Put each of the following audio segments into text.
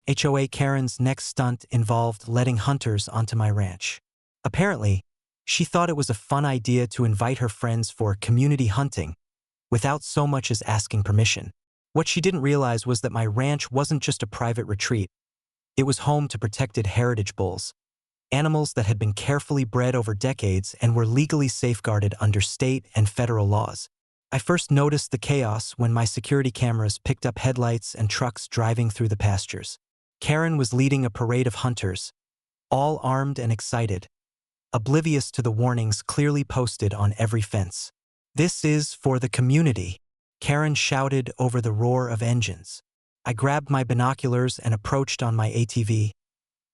HOA Karen's next stunt involved letting hunters onto my ranch. Apparently, she thought it was a fun idea to invite her friends for community hunting without so much as asking permission. What she didn't realize was that my ranch wasn't just a private retreat. It was home to protected heritage bulls, animals that had been carefully bred over decades and were legally safeguarded under state and federal laws. I first noticed the chaos when my security cameras picked up headlights and trucks driving through the pastures. Karen was leading a parade of hunters, all armed and excited, oblivious to the warnings clearly posted on every fence. "This is for the community," Karen shouted over the roar of engines. I grabbed my binoculars and approached on my ATV,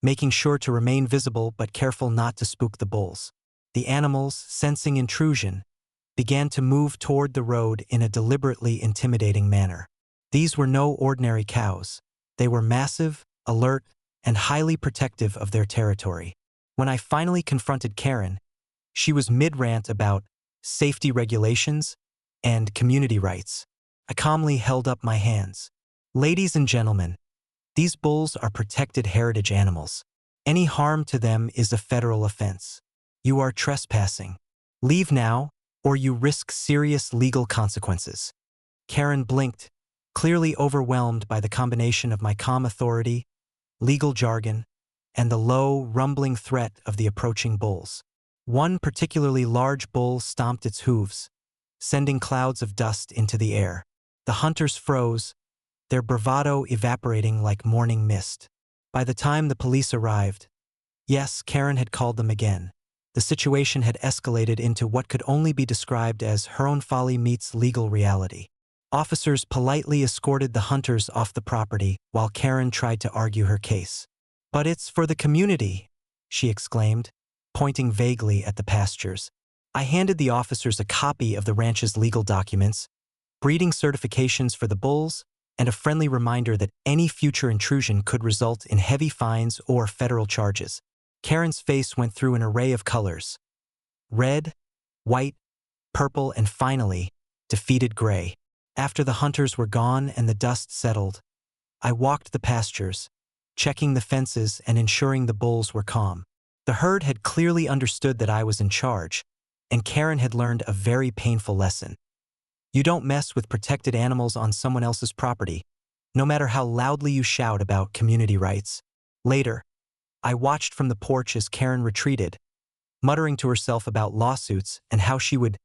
making sure to remain visible but careful not to spook the bulls. The animals, sensing intrusion, began to move toward the road in a deliberately intimidating manner. These were no ordinary cows. They were massive, alert, and highly protective of their territory. When I finally confronted Karen, she was mid-rant about safety regulations and community rights. I calmly held up my hands. "Ladies and gentlemen, these bulls are protected heritage animals. Any harm to them is a federal offense. You are trespassing. Leave now, or you risk serious legal consequences." Karen blinked, clearly overwhelmed by the combination of my calm authority, legal jargon, and the low, rumbling threat of the approaching bulls. One particularly large bull stomped its hooves, sending clouds of dust into the air. The hunters froze, their bravado evaporating like morning mist. By the time the police arrived, yes, Karen had called them again. The situation had escalated into what could only be described as her own folly meets legal reality. Officers politely escorted the hunters off the property while Karen tried to argue her case. "But it's for the community," she exclaimed, pointing vaguely at the pastures. I handed the officers a copy of the ranch's legal documents, breeding certifications for the bulls, and a friendly reminder that any future intrusion could result in heavy fines or federal charges. Karen's face went through an array of colors: red, white, purple, and finally, defeated gray. After the hunters were gone and the dust settled, I walked the pastures, checking the fences and ensuring the bulls were calm. The herd had clearly understood that I was in charge, and Karen had learned a very painful lesson. You don't mess with protected animals on someone else's property, no matter how loudly you shout about community rights. Later, I watched from the porch as Karen retreated, muttering to herself about lawsuits and how she would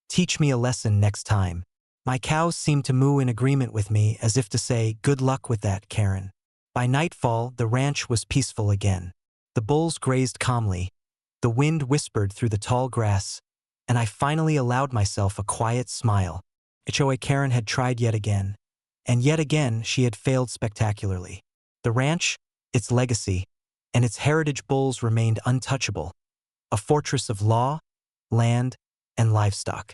teach me a lesson next time. My cows seemed to moo in agreement with me, as if to say, "Good luck with that, Karen." By nightfall, the ranch was peaceful again. The bulls grazed calmly, the wind whispered through the tall grass, and I finally allowed myself a quiet smile. HOA Karen had tried yet again, and yet again she had failed spectacularly. The ranch, its legacy, and its heritage bulls remained untouchable, a fortress of law, land, and livestock.